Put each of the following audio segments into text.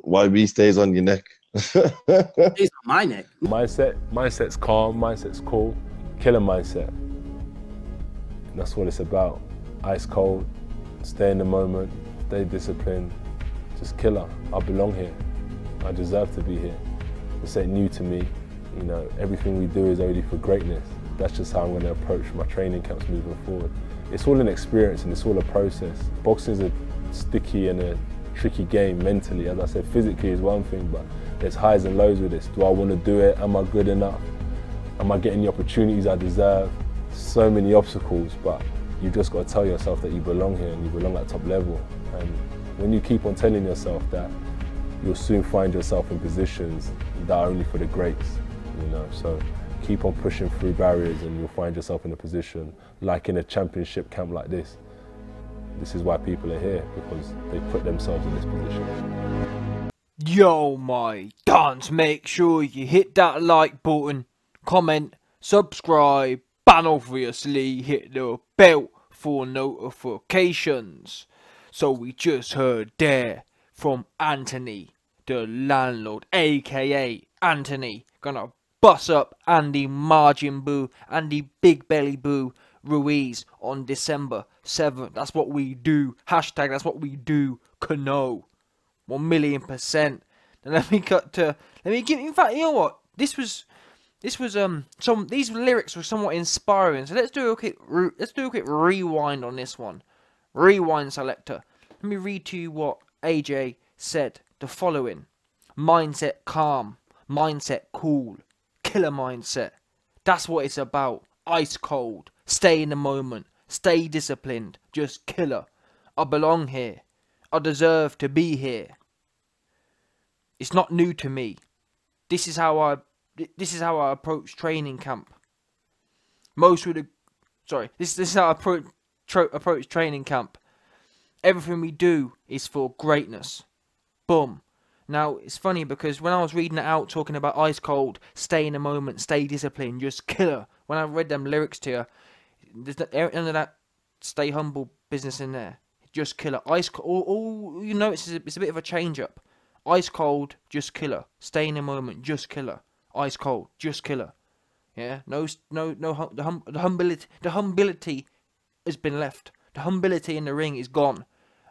YB stays on your neck. It's on my neck. Mindset's calm, mindset's cool. Killer mindset. That's what it's about. Ice cold, stay in the moment, stay disciplined. Just killer. I belong here. I deserve to be here. This ain't new to me. You know, everything we do is only for greatness. That's just how I'm going to approach my training camps moving forward. It's all an experience and it's all a process. Boxing's a sticky and a tricky game mentally. As I said, physically is one thing, but there's highs and lows with this. Do I want to do it? Am I good enough? Am I getting the opportunities I deserve? So many obstacles, but you just got to tell yourself that you belong here and you belong at top level. And when you keep on telling yourself that, you'll soon find yourself in positions that are only for the greats, you know. So keep on pushing through barriers and you'll find yourself in a position like in a championship camp like this. This is why people are here, because they put themselves in this position. Yo, my dons, make sure you hit that like button, comment, subscribe, and obviously hit the bell for notifications. So we just heard there from Anthony, the landlord, aka Anthony, gonna bust up Andy Margin Boo, Andy Big Belly Boo Ruiz on December 7th. That's what we do. Hashtag that's what we do. Kano. 1,000,000%. And let me give, in fact, you know what? These lyrics were somewhat inspiring. So let's do a quick rewind on this one. Rewind selector. Let me read to you what AJ said. The following: mindset calm, mindset cool, killer mindset. That's what it's about. Ice cold. Stay in the moment. Stay disciplined. Just killer. I belong here. I deserve to be here. It's not new to me. This is how I approach training camp. This is how I approach training camp. Everything we do is for greatness. Boom. Now, it's funny because when I was reading it out, talking about ice cold, stay in the moment, stay disciplined, just killer. When I read them lyrics to you, there's none of that stay humble business in there. Just killer. Ice cold. All you know, it's a bit of a change up. Ice cold, just killer. Stay in the moment, just killer. Ice cold, just killer. Yeah. The humility has been left. The humility in the ring is gone.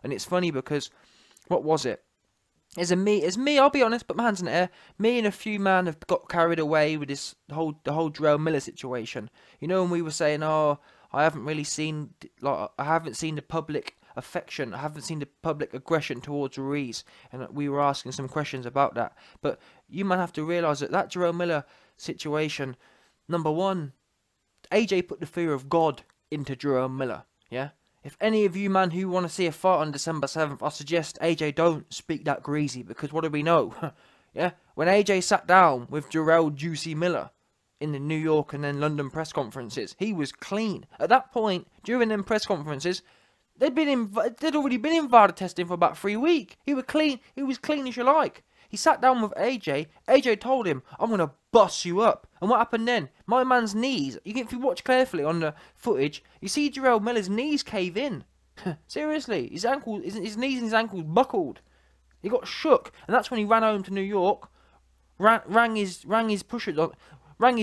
And it's funny because, what was it? It's me, I'll be honest, but my hands in the air. Me and a few man have got carried away with the whole Jarrell Miller situation. You know, when we were saying, oh, I haven't seen the public affection, I haven't seen the public aggression towards Ruiz, and we were asking some questions about that. But you might have to realise that Jarrell Miller situation, number one, AJ put the fear of God into Jarrell Miller, yeah? If any of you, man, who want to see a fight on December 7th, I suggest AJ don't speak that greasy, because what do we know? Yeah, when AJ sat down with Jarrell Juicy Miller in the New York and then London press conferences, he was clean. At that point, during them press conferences, they'd already been in VADA testing for about 3 weeks. He was clean as you like. He sat down with AJ. AJ told him, I'm going to bust you up. And what happened then? My man's knees, if you watch carefully on the footage, you see Jarrell Miller's knees cave in. Seriously, his knees and his ankles buckled. He got shook. And that's when he ran home to New York, rang his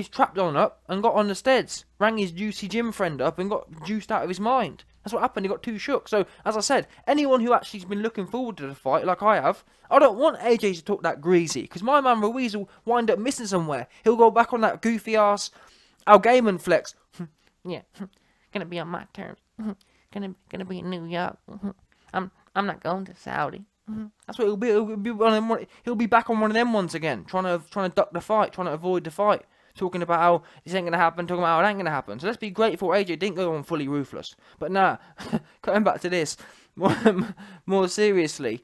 trap don up and got on the steads. Rang his juicy gym friend up and got juiced out of his mind. That's what happened. He got too shook. So, as I said, anyone who actually has been looking forward to the fight, like I have, I don't want AJ to talk that greasy, because my man Ruiz will wind up missing somewhere. He'll go back on that goofy ass Al Gaiman flex. Yeah, gonna be on my terms. Gonna be in New York. I'm not going to Saudi. That's what he'll be back on one of them ones again, trying to duck the fight, trying to avoid the fight. Talking about how this ain't going to happen, talking about how it ain't going to happen. So let's be grateful AJ didn't go on fully ruthless. But nah, coming back to this, more seriously,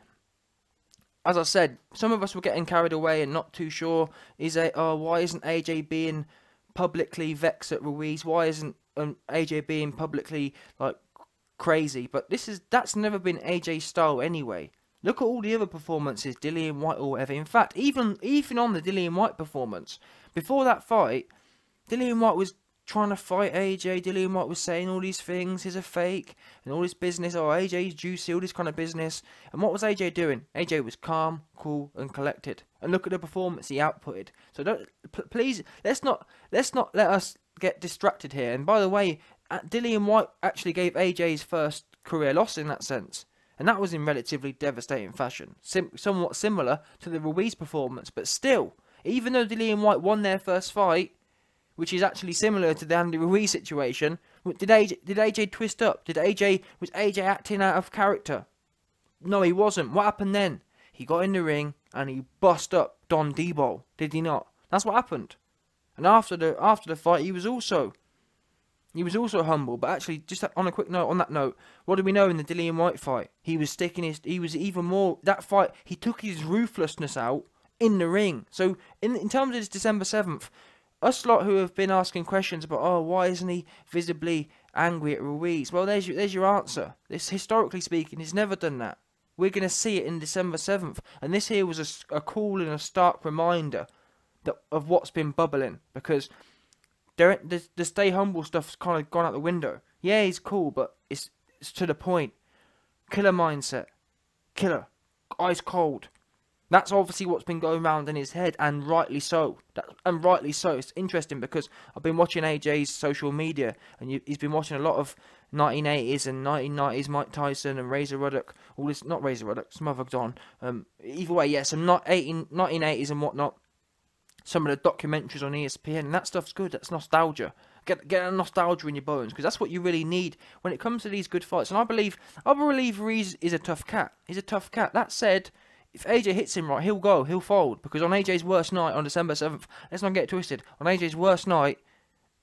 as I said, some of us were getting carried away and not too sure. Why isn't AJ being publicly vexed at Ruiz? Why isn't AJ being publicly, like, crazy? But that's never been AJ's style anyway. Look at all the other performances, Dillian White or whatever. In fact, even on the Dillian White performance, before that fight, Dillian White was trying to fight AJ. Dillian White was saying all these things, he's a fake, and all this business, oh, AJ's juicy, all this kind of business. And what was AJ doing? AJ was calm, cool, and collected. And look at the performance he outputted. So please, let's not let us get distracted here. And by the way, Dillian White actually gave AJ's first career loss in that sense. And that was in relatively devastating fashion. Somewhat similar to the Ruiz performance. But still, even though Dillian White won their first fight, which is actually similar to the Andy Ruiz situation, did AJ twist up? Was AJ acting out of character? No, he wasn't. What happened then? He got in the ring and he bust up Don Debo, did he not? That's what happened. And after the fight, he was also humble. But actually, just on a quick note, on that note, what do we know in the Dillian White fight? He was even more, that fight, he took his ruthlessness out in the ring. So, in terms of this December 7th, us lot who have been asking questions about, oh, why isn't he visibly angry at Ruiz? Well, there's your answer. This, historically speaking, he's never done that. We're going to see it in December 7th. And this here was a cool and a stark reminder of what's been bubbling. Because the stay humble stuff's kind of gone out the window. Yeah, he's cool, but it's to the point. Killer mindset. Killer. Ice cold. That's obviously what's been going around in his head, and rightly so. It's interesting because I've been watching AJ's social media, and he's been watching a lot of 1980s and 1990s Mike Tyson and Razor Ruddock. All this, not Razor Ruddock, some other Don. Either way, yeah, some 1980s and whatnot. Some of the documentaries on ESPN, and that stuff's good. That's nostalgia. Get a nostalgia in your bones, because that's what you really need when it comes to these good fights. And I believe Ruiz is a tough cat. He's a tough cat. That said, if AJ hits him right, he'll fold. Because on AJ's worst night, on December 7th, let's not get it twisted, on AJ's worst night,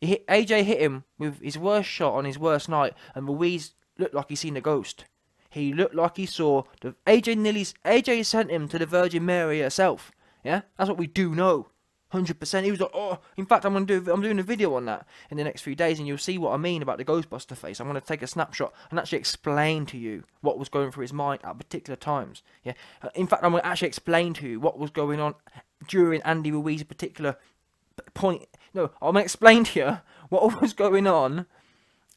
AJ hit him with his worst shot on his worst night, and Ruiz looked like he seen a ghost. He looked like he saw AJ sent him to the Virgin Mary herself. Yeah, that's what we do know. 100%. He was like, oh, in fact, I'm doing a video on that in the next few days, and you'll see what I mean about the Ghostbuster face. I'm going to take a snapshot and actually explain to you what was going through his mind at particular times. Yeah. In fact, I'm going to actually explain to you what was going on during Andy Ruiz's particular point. No, I'm going to explain to you what was going on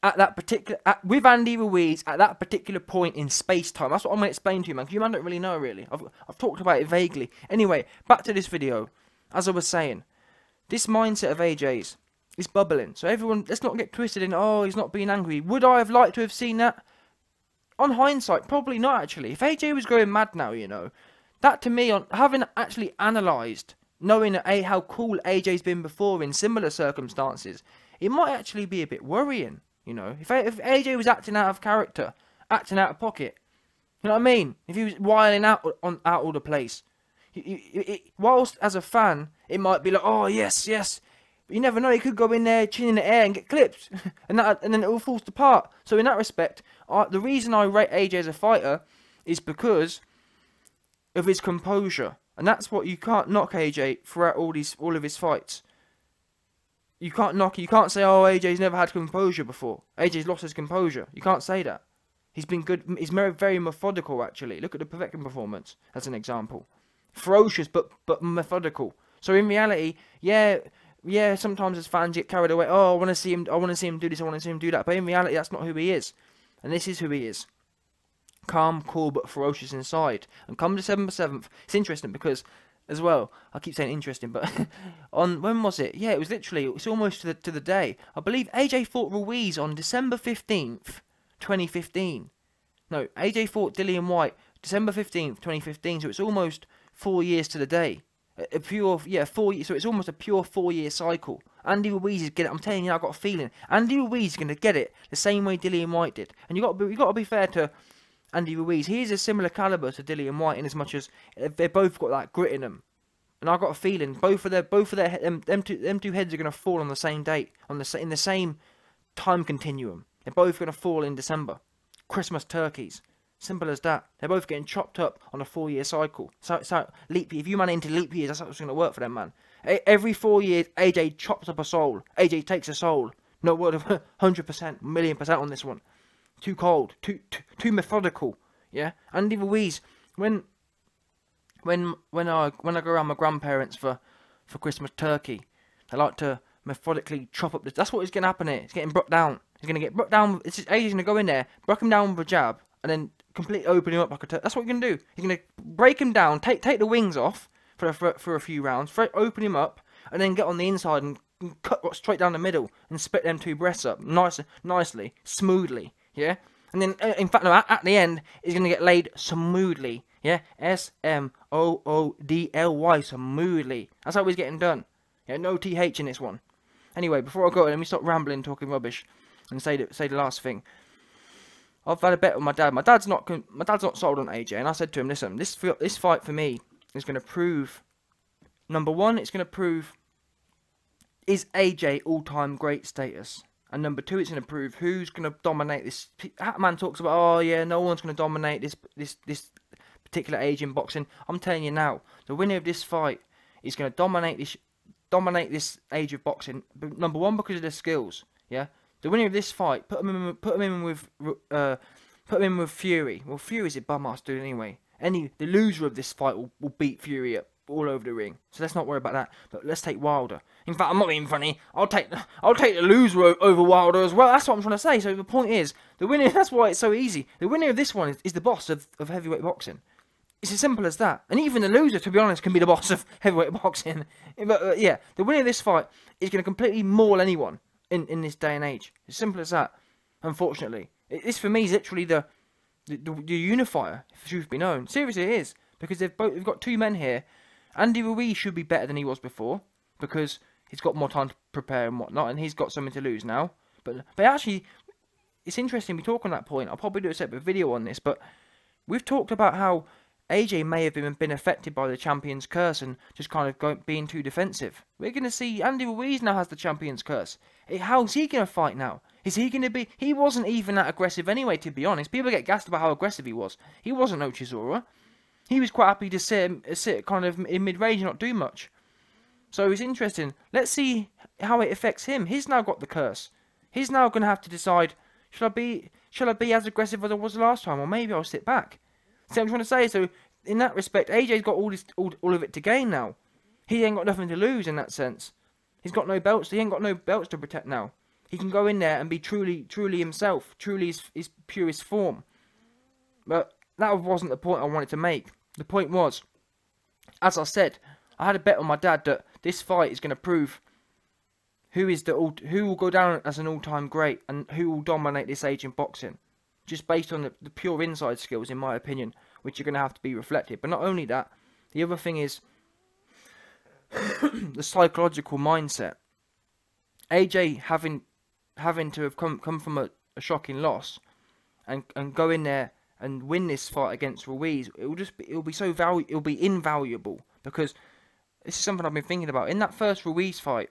at that particular with Andy Ruiz at that particular point in space time. That's what I'm going to explain to you, man. Because you man don't really know, really. I've talked about it vaguely. Anyway, back to this video. As I was saying, this mindset of AJ's is bubbling. So everyone, let's not get twisted in, oh, he's not being angry. Would I have liked to have seen that? On hindsight, probably not, actually. If AJ was going mad now, you know, that to me, on having actually analysed, knowing how cool AJ's been before in similar circumstances, it might actually be a bit worrying, you know. If AJ was acting out of character, acting out of pocket, you know what I mean? If he was wiling out all the place. Whilst as a fan, it might be like, oh, yes. But you never know, he could go in there, chin in the air and get clipped. and then it all falls apart. So in that respect, the reason I rate AJ as a fighter is because of his composure. And that's what you can't knock AJ throughout all of his fights. You can't say, oh, AJ's never had composure before. AJ's lost his composure. You can't say that. He's been good. He's very methodical, actually. Look at the Povetkin performance as an example. Ferocious but methodical. So in reality, yeah, sometimes as fans get carried away. Oh, I want to see him do this, I want to see him do that. But in reality, that's not who he is. And this is who he is. Calm, cool, but ferocious inside. And come December 7th, it's interesting because, as well, I keep saying interesting, but when was it? Yeah, it's almost to the day. I believe AJ fought Ruiz on December 15th, 2015. No, AJ fought Dillian White December 15th, 2015, so it's almost 4 years to the day. 4 years, so it's almost a pure 4-year cycle. Andy Ruiz is getting it. I'm telling you, I've got a feeling Andy Ruiz is going to get it the same way Dillian White did. And you got to be fair to Andy Ruiz. He is a similar caliber to Dillian White in as much as they both got that grit in them. And I've got a feeling both of them two heads are going to fall on the same date, in the same time continuum. They're both going to fall in December. Christmas turkeys. Simple as that. They're both getting chopped up on a 4-year cycle. So leap year. If you man into leap years, that's what's going to work for them, man. Every 4 years, AJ chops up a soul. AJ takes a soul. No word of 100%, 1,000,000% on this one. Too cold. Too methodical. Yeah. Andy Ruiz, when I go around my grandparents for Christmas turkey, they like to methodically chop up. That's what is going to happen here. It's getting brought down. He's going to get brought down. It's just AJ's going to go in there, break him down with a jab, and then completely open him up like a. That's what he's going to do. He's going to break him down, take the wings off for a few rounds, open him up, and then get on the inside and cut straight down the middle and split them two breasts up nicely, smoothly. Yeah. And then, in fact, no, at the end, he's going to get laid smoothly. Yeah, Smoodly, smoothly. That's how he's getting done. Yeah, no TH in this one. Anyway, before I go, let me stop rambling, talking rubbish, and say the last thing. I've had a bet with my dad. My dad's not sold on AJ, and I said to him, listen, this fight for me is going to prove, number one, it's going to prove is AJ all-time great status. And number two, it's going to prove who's going to dominate this. Hatman talks about, oh yeah, no one's going to dominate this particular age in boxing. I'm telling you now, the winner of this fight is going to dominate this age of boxing. Number one, because of their skills. Yeah, the winner of this fight, put him in with Fury. Well, Fury's a bum ass dude anyway. The loser of this fight will beat Fury up all over the ring. So let's not worry about that. But let's take Wilder. In fact, I'm not being funny. I'll take the loser over Wilder as well. That's what I'm trying to say. So the point is, the winner. That's why it's so easy. The winner of this one is the boss of heavyweight boxing. It's as simple as that. And even the loser, to be honest, can be the boss of heavyweight boxing. But yeah, the winner of this fight is going to completely maul anyone in this day and age. As simple as that. Unfortunately, this for me is literally the unifier. If the truth be known, seriously, it is, because they've got two men here. Andy Ruiz should be better than he was before because he's got more time to prepare and whatnot, and he's got something to lose now. But actually, it's interesting we talk on that point. I'll probably do a separate video on this, but we've talked about how AJ may have been affected by the champion's curse and just kind of being too defensive. We're going to see Andy Ruiz now has the champion's curse. How's he going to fight now? Is he going to be... He wasn't even that aggressive anyway, to be honest. People get gassed about how aggressive he was. He wasn't no Chisora. He was quite happy to sit kind of in mid-range and not do much. So it's interesting. Let's see how it affects him. He's now got the curse. He's now going to have to decide, should I be as aggressive as I was last time, or maybe I'll sit back? See what I'm trying to say? So in that respect, AJ's got all of it to gain now. He ain't got nothing to lose in that sense. He's got no belts. He ain't got no belts to protect now. He can go in there and be truly himself, truly his purest form. But that wasn't the point I wanted to make. The point was, as I said, I had a bet on my dad that this fight is going to prove who will go down as an all-time great and who will dominate this age in boxing, just based on the pure inside skills, in my opinion, which are going to have to be reflected. But not only that, the other thing is the psychological mindset. AJ having to have come from a shocking loss and go in there and win this fight against Ruiz, it'll be invaluable, because this is something I've been thinking about. In that first Ruiz fight,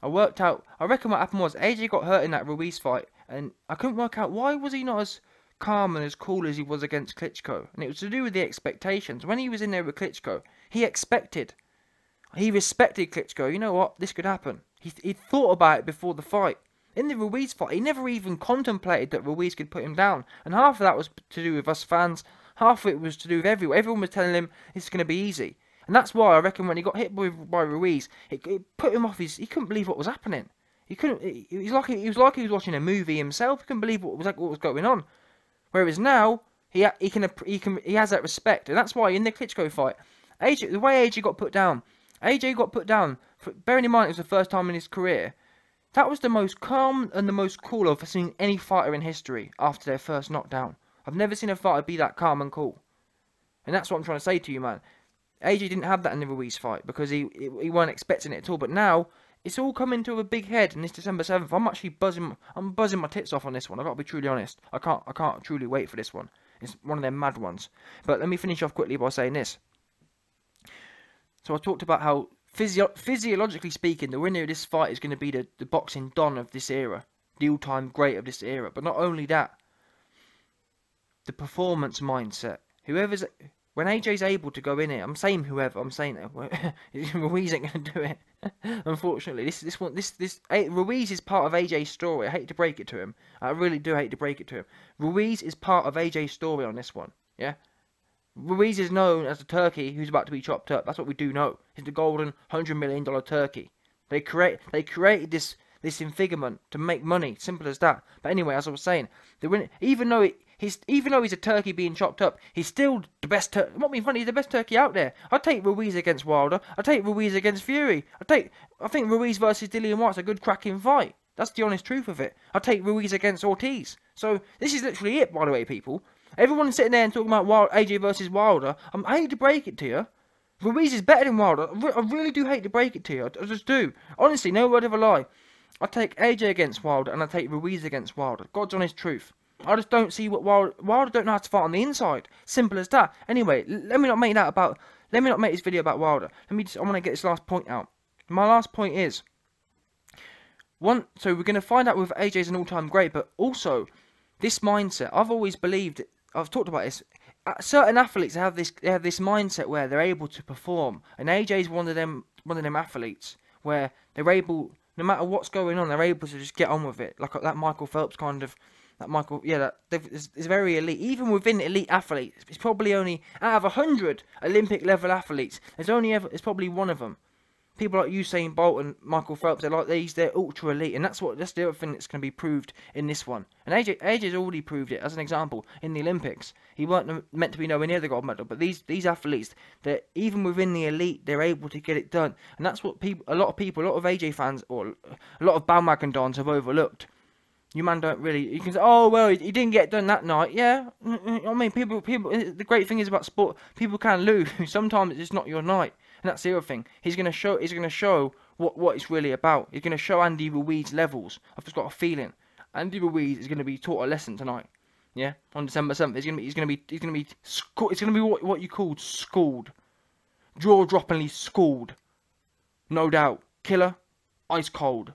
I reckon what happened was AJ got hurt in that Ruiz fight, and I couldn't work out why was he not as calm and as cool as he was against Klitschko. And it was to do with the expectations. When he was in there with Klitschko, he respected Klitschko. You know what? This could happen. He thought about it before the fight. In the Ruiz fight, he never even contemplated that Ruiz could put him down. And half of that was to do with us fans. Half of it was to do with everyone. Everyone was telling him it's going to be easy. And that's why I reckon when he got hit by Ruiz, it put him off. He couldn't believe what was happening. He was like he was watching a movie himself. He couldn't believe what was going on. Whereas now he has that respect, and that's why in the Klitschko fight, the way AJ got put down, bearing in mind it was the first time in his career, that was the most calm and the most cool I've seen any fighter in history after their first knockdown. I've never seen a fighter be that calm and cool, and that's what I'm trying to say to you, man. AJ didn't have that in the Ruiz fight because he weren't expecting it at all, but now it's all coming to a big head, and this December 7th, I'm actually buzzing my tits off on this one. I've got to be truly honest. I can't truly wait for this one. It's one of them mad ones. But let me finish off quickly by saying this. So I talked about how, physiologically speaking, the winner of this fight is going to be the boxing don of this era. The all-time great of this era. But not only that, the performance mindset. When AJ's able to go in here, I'm saying that Ruiz ain't going to do it. Unfortunately, Ruiz is part of AJ's story. I hate to break it to him. I really do hate to break it to him. Ruiz is part of AJ's story on this one. Yeah, Ruiz is known as the turkey who's about to be chopped up. That's what we do know. He's the golden $100 million turkey. They created this infigurement to make money. Simple as that. But anyway, as I was saying, even though he's a turkey being chopped up, he's still the best. What being funny, he's the best turkey out there. I'd take Ruiz against Wilder. I'd take Ruiz against Fury. I think Ruiz versus Dillian White's a good cracking fight. That's the honest truth of it. I'd take Ruiz against Ortiz. So this is literally it, by the way, people. Everyone's sitting there and talking about AJ versus Wilder. I hate to break it to you. Ruiz is better than Wilder. I really do hate to break it to you. I just do. Honestly, no word of a lie. I take AJ against Wilder and I take Ruiz against Wilder. God's honest truth. I just don't see what Wilder don't know how to fight on the inside. Simple as that. Anyway, let me not make this video about Wilder. I want to get this last point out. My last point is so we're going to find out whether AJ's an all-time great, but also this mindset. I've always believed. I've talked about this. Certain athletes have this mindset where they're able to perform, and AJ's one of them athletes where they're able, no matter what's going on, they're able to just get on with it, like that Michael Phelps kind of. It's very elite. Even within elite athletes, it's probably only out of 100 Olympic level athletes, it's probably one of them. People like Usain Bolt and Michael Phelps, they're ultra elite, and that's the other thing that's going to be proved in this one. And AJ's already proved it as an example in the Olympics. He weren't meant to be nowhere near the gold medal, but these athletes, they're even within the elite, they're able to get it done, and that's what a lot of AJ fans or a lot of bandwagon dons have overlooked. You man don't really. You can say, oh well, he didn't get done that night. Yeah, I mean, people. The great thing is about sport, people can lose. Sometimes it's not your night. And that's the other thing. He's going to show what it's really about. He's going to show Andy Ruiz's levels. I've just got a feeling Andy Ruiz is going to be taught a lesson tonight. Yeah, on December 7th. He's going to be what you called schooled, jaw-droppingly schooled. No doubt. Killer, ice cold.